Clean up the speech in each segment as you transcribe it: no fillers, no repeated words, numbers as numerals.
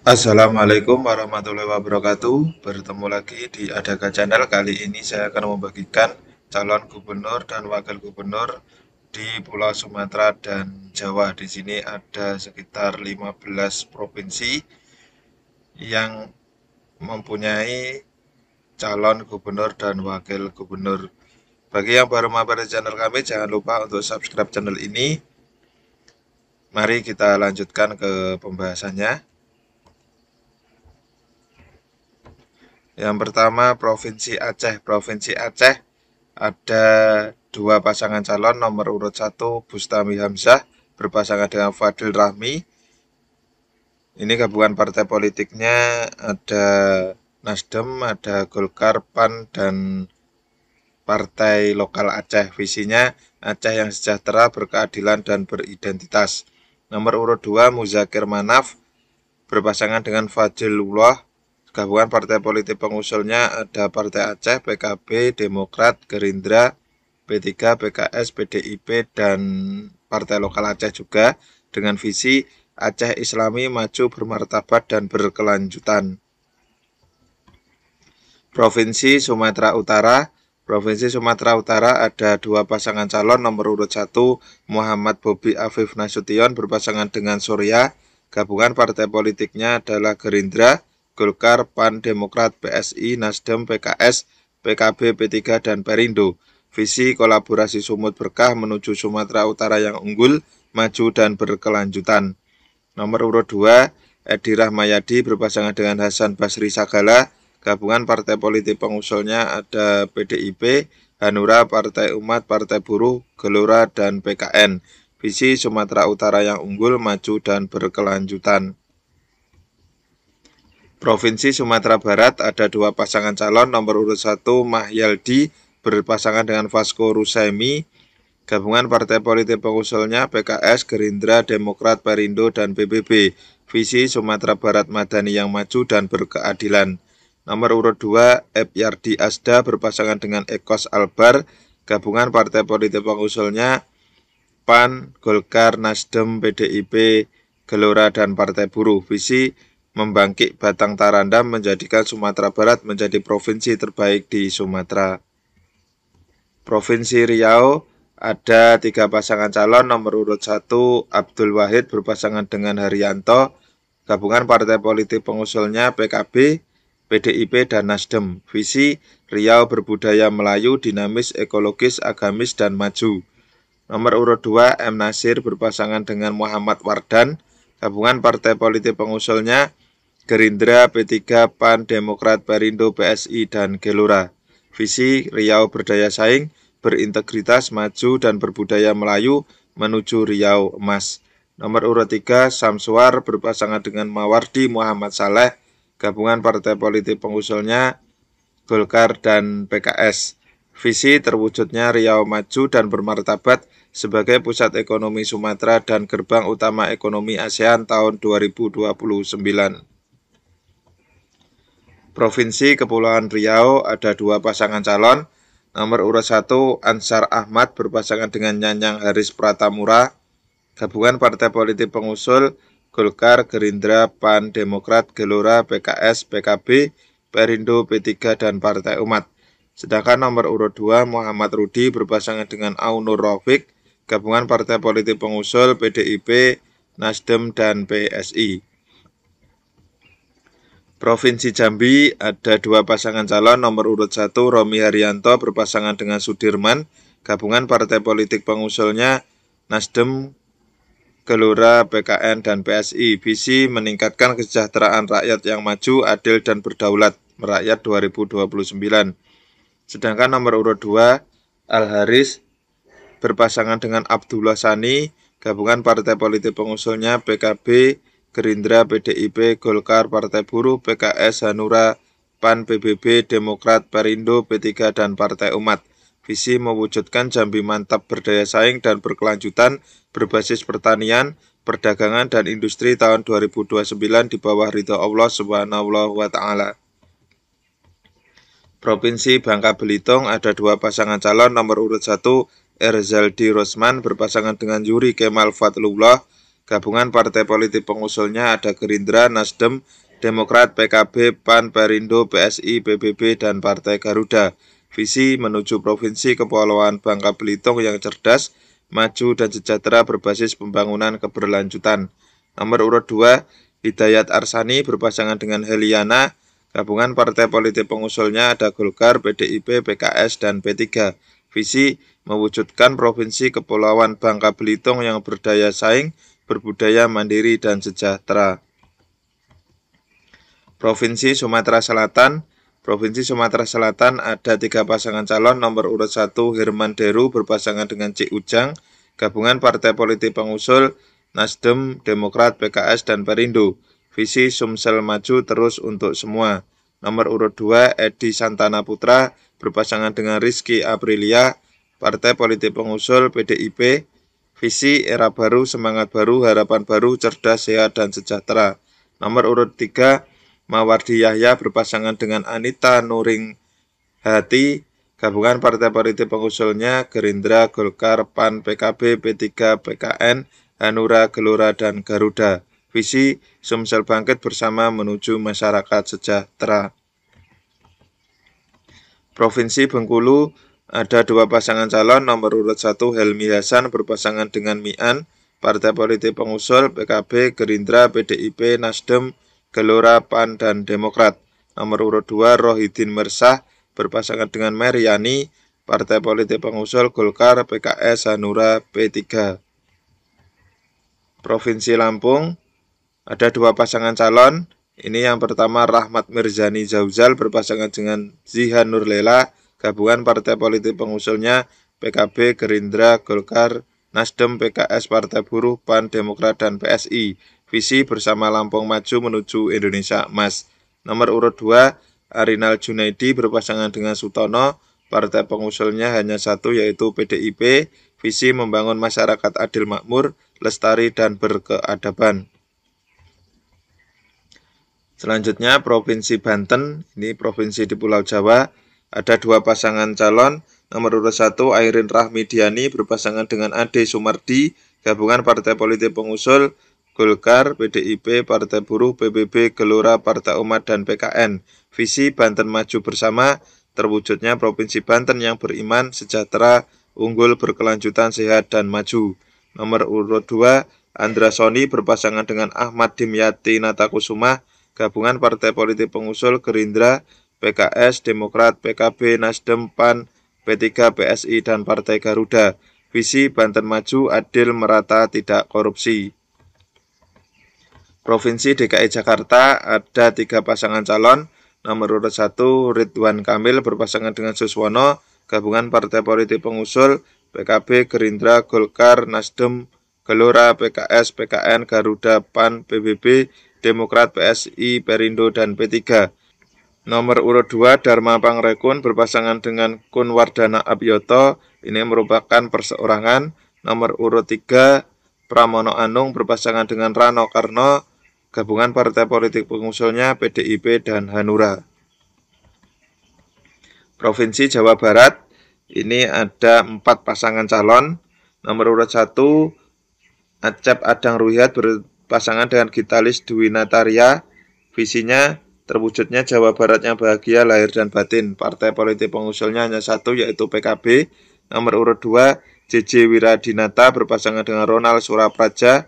Assalamualaikum warahmatullahi wabarakatuh. Bertemu lagi di Adaka Channel. Kali ini saya akan membagikan calon gubernur dan wakil gubernur di Pulau Sumatera dan Jawa. Di sini ada sekitar 15 provinsi yang mempunyai calon gubernur dan wakil gubernur. Bagi yang baru mampir di channel kami, jangan lupa untuk subscribe channel ini. Mari kita lanjutkan ke pembahasannya. Yang pertama Provinsi Aceh. Provinsi Aceh ada dua pasangan calon. Nomor urut 1 Bustami Hamzah berpasangan dengan Fadil Rahmi. Ini gabungan partai politiknya ada Nasdem, ada Golkar, PAN, dan Partai Lokal Aceh. Visinya Aceh yang sejahtera, berkeadilan, dan beridentitas. Nomor urut 2 Muzakir Manaf berpasangan dengan Fadilullah. Gabungan partai politik pengusulnya ada Partai Aceh, PKB, Demokrat, Gerindra, P3, PKS, PDIP, dan Partai Lokal Aceh juga, dengan visi Aceh Islami maju bermartabat dan berkelanjutan. Provinsi Sumatera Utara. Provinsi Sumatera Utara ada dua pasangan calon. Nomor urut 1 Muhammad Bobi Afif Nasution berpasangan dengan Surya. Gabungan partai politiknya adalah Gerindra, Golkar, PAN, Demokrat, PSI, Nasdem, PKS, PKB, P3, dan Perindo. Visi kolaborasi sumut berkah menuju Sumatera Utara yang unggul, maju, dan berkelanjutan. Nomor urut 2 Edi Rahmayadi berpasangan dengan Hasan Basri Sagala. Gabungan partai politik pengusulnya ada PDIP, Hanura, Partai Umat, Partai Buruh, Gelora, dan PKN. Visi Sumatera Utara yang unggul, maju, dan berkelanjutan. Provinsi Sumatera Barat ada dua pasangan calon. Nomor urut 1 Mahyaldi berpasangan dengan Vasco Rusaimi. Gabungan partai politik pengusulnya PKS, Gerindra, Demokrat, Perindo, dan PBB. Visi Sumatera Barat Madani yang maju dan berkeadilan. Nomor urut 2 Epyardi Asda berpasangan dengan Ekos Albar. Gabungan partai politik pengusulnya PAN, Golkar, Nasdem, PDIP, Gelora, dan Partai Buruh. Visi membangkit Batang Tarandam menjadikan Sumatera Barat menjadi provinsi terbaik di Sumatera. Provinsi Riau ada tiga pasangan calon. Nomor urut 1 Abdul Wahid berpasangan dengan Haryanto. Gabungan partai politik pengusulnya PKB, PDIP, dan Nasdem. Visi Riau berbudaya Melayu, dinamis, ekologis, agamis, dan maju. Nomor urut 2 M. Nasir berpasangan dengan Muhammad Wardan. Gabungan partai politik pengusulnya Gerindra, P3, PAN, Demokrat, Perindo, PSI, dan Gelora. Visi Riau berdaya saing, berintegritas, maju, dan berbudaya Melayu menuju Riau Emas. Nomor urut 3 Samsuar berpasangan dengan Mawardi Muhammad Saleh. Gabungan partai politik pengusulnya Golkar dan PKS. Visi terwujudnya Riau maju dan bermartabat sebagai pusat ekonomi Sumatera dan gerbang utama ekonomi ASEAN tahun 2029. Provinsi Kepulauan Riau ada dua pasangan calon. Nomor urut 1 Ansar Ahmad berpasangan dengan Nyanyang Haris Pratamura. Gabungan partai politik pengusul Golkar, Gerindra, PAN, Demokrat, Gelora, PKS, PKB, Perindo, P3, dan Partai Umat. Sedangkan nomor urut 2 Muhammad Rudi berpasangan dengan Aunur Raufik. Gabungan partai politik pengusul PDIP, Nasdem, dan PSI. Provinsi Jambi ada dua pasangan calon. Nomor urut 1 Romi Haryanto berpasangan dengan Sudirman. Gabungan partai politik pengusulnya Nasdem, Gelora, PKN, dan PSI. Visi meningkatkan kesejahteraan rakyat yang maju, adil, dan berdaulat merakyat 2029. Sedangkan nomor urut 2 Al Haris berpasangan dengan Abdullah Sani. Gabungan partai politik pengusulnya PKB, Gerindra, PDIP, Golkar, Partai Buruh, PKS, Hanura, PAN, PBB, Demokrat, Perindo, P3, dan Partai Umat. Visi mewujudkan Jambi mantap berdaya saing dan berkelanjutan berbasis pertanian, perdagangan, dan industri tahun 2029 di bawah ridho Allah Subhanahu wa Ta'ala. Provinsi Bangka Belitung ada dua pasangan calon. Nomor urut 1 Erzaldi Rosman berpasangan dengan Yuri Kemal Fadlullah. Gabungan partai politik pengusulnya ada Gerindra, Nasdem, Demokrat, PKB, PAN, Perindo, PSI, PBB, dan Partai Garuda. Visi menuju Provinsi Kepulauan Bangka Belitung yang cerdas, maju dan sejahtera berbasis pembangunan keberlanjutan. Nomor urut 2, Hidayat Arsani berpasangan dengan Heliana. Gabungan partai politik pengusulnya ada Golkar, PDIP, PKS, dan P3. Visi mewujudkan Provinsi Kepulauan Bangka Belitung yang berdaya saing, berbudaya mandiri, dan sejahtera. Provinsi Sumatera Selatan. Provinsi Sumatera Selatan ada 3 pasangan calon. Nomor urut 1 Herman Deru berpasangan dengan Cik Ujang. Gabungan partai politik pengusul Nasdem, Demokrat, PKS, dan Perindo. Visi Sumsel maju terus untuk semua. Nomor urut 2 Edi Santana Putra berpasangan dengan Rizky Aprilia. Partai politik pengusul PDIP. Visi era baru, semangat baru, harapan baru, cerdas, sehat, dan sejahtera. Nomor urut 3 Mawardi Yahya berpasangan dengan Anita Nuring Hati. Gabungan partai politik pengusulnya Gerindra, Golkar, PAN, PKB, P3, PKN, Hanura, Gelora, dan Garuda. Visi Sumsel bangkit bersama menuju masyarakat sejahtera. Provinsi Bengkulu ada 2 pasangan calon. Nomor urut 1 Helmi Hasan berpasangan dengan Mian. Partai politik pengusul PKB, Gerindra, PDIP, Nasdem, Gelora, PAN, dan Demokrat. Nomor urut 2 Rohidin Mersah berpasangan dengan Meriani. Partai politik pengusul Golkar, PKS, Hanura, P3. Provinsi Lampung ada 2 pasangan calon. Ini yang pertama Rahmat Mirzani Zauzal berpasangan dengan Zihan Nurlela. Gabungan partai politik pengusulnya PKB, Gerindra, Golkar, Nasdem, PKS, Partai Buruh, PAN, Demokrat, dan PSI. Visi bersama Lampung maju menuju Indonesia Emas. Nomor urut 2 Arinal Junaidi berpasangan dengan Sutono. Partai pengusulnya hanya 1 yaitu PDIP. Visi membangun masyarakat adil makmur, lestari, dan berkeadaban. Selanjutnya Provinsi Banten, ini provinsi di Pulau Jawa, ada 2 pasangan calon. Nomor urut 1 Airin Rahmidiani berpasangan dengan Ade Sumardi. Gabungan partai politik pengusul Golkar, PDIP, Partai Buruh, PBB, Gelora, Partai Umat, dan PKN. Visi Banten maju bersama, terwujudnya Provinsi Banten yang beriman, sejahtera, unggul, berkelanjutan, sehat, dan maju. Nomor urut 2 Andra Soni berpasangan dengan Ahmad Dimyati Natakusuma. Gabungan partai politik pengusul Gerindra, PKS, Demokrat, PKB, Nasdem, PAN, P3, PSI, dan Partai Garuda. Visi Banten maju, adil, merata, tidak korupsi. Provinsi DKI Jakarta ada 3 pasangan calon. Nomor urut 1 Ridwan Kamil berpasangan dengan Suswono. Gabungan partai politik pengusul PKB, Gerindra, Golkar, Nasdem, Gelora, PKS, PKN, Garuda, PAN, PBB, Demokrat, PSI, Perindo, dan P3. Nomor urut 2 Dharma Pangrekun berpasangan dengan Kunwardana Abyoto. Ini merupakan perseorangan. Nomor urut 3 Pramono Anung berpasangan dengan Rano Karno. Gabungan partai politik pengusulnya PDIP dan Hanura. Provinsi Jawa Barat, ini ada 4 pasangan calon. Nomor urut 1 Acep Adang Ruhyat berpasangan dengan Gitalis Dwi Nataria. Visinya terwujudnya Jawa Barat yang bahagia lahir dan batin. Partai politik pengusulnya hanya 1 yaitu PKB. Nomor urut 2 JJ Wiradinata berpasangan dengan Ronald Surapraja.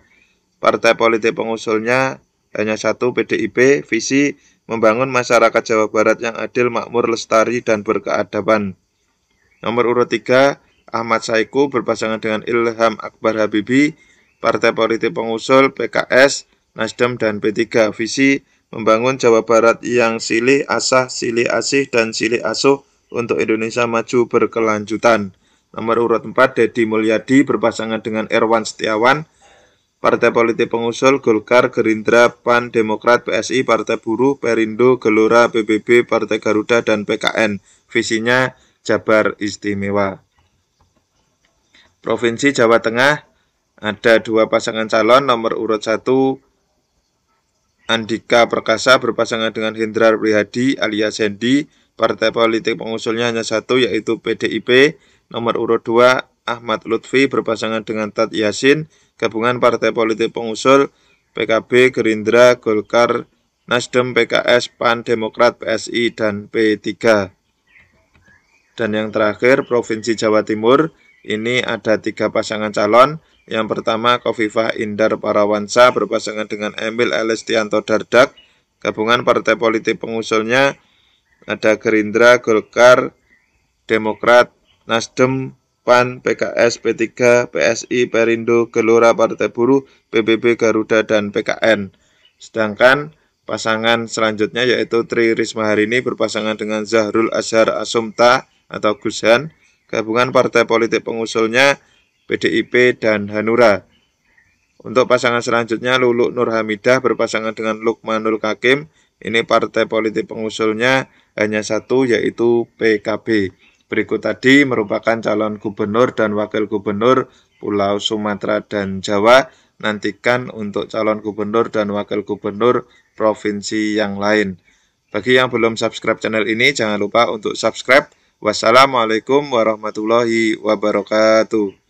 Partai politik pengusulnya hanya 1 PDIP. Visi membangun masyarakat Jawa Barat yang adil, makmur, lestari, dan berkeadaban. Nomor urut 3 Ahmad Saiku berpasangan dengan Ilham Akbar Habibi. Partai politik pengusul PKS, Nasdem, dan P3. Visi membangun Jawa Barat yang silih asah, silih asih, dan silih asuh untuk Indonesia maju berkelanjutan. Nomor urut 4 Deddy Mulyadi berpasangan dengan Erwan Setiawan. Partai politik pengusul Golkar, Gerindra, PAN, Demokrat, PSI, Partai Buruh, Perindo, Gelora, PBB, Partai Garuda, dan PKN. Visinya Jabar Istimewa. Provinsi Jawa Tengah ada 2 pasangan calon. Nomor urut 1 Andika Perkasa berpasangan dengan Hendrar Prihadi alias Hendi. Partai politik pengusulnya hanya 1 yaitu PDIP. Nomor urut 2 Ahmad Lutfi berpasangan dengan Tat Yasin, gabungan partai politik pengusul PKB, Gerindra, Golkar, Nasdem, PKS, PAN, Demokrat, PSI, dan P3. Dan yang terakhir, Provinsi Jawa Timur, ini ada 3 pasangan calon. Yang pertama, Khofifah Indar Parawansa berpasangan dengan Emil Elestianto Dardak, gabungan partai politik pengusulnya ada Gerindra, Golkar, Demokrat, Nasdem, PAN, PKS, P3, PSI, Perindo, Gelora Partai Buruh, PBB, Garuda, dan PKN. Sedangkan pasangan selanjutnya yaitu Tri Risma Harini berpasangan dengan Zahrul Azhar Asumta atau Gushan, gabungan partai politik pengusulnya PDIP dan Hanura. Untuk pasangan selanjutnya Luluk Nur Hamidah berpasangan dengan Lukmanul Hakim, ini partai politik pengusulnya hanya satu yaitu PKB. Berikut tadi merupakan calon gubernur dan wakil gubernur Pulau Sumatera dan Jawa. Nantikan untuk calon gubernur dan wakil gubernur provinsi yang lain. Bagi yang belum subscribe channel ini, jangan lupa untuk subscribe. Wassalamualaikum warahmatullahi wabarakatuh.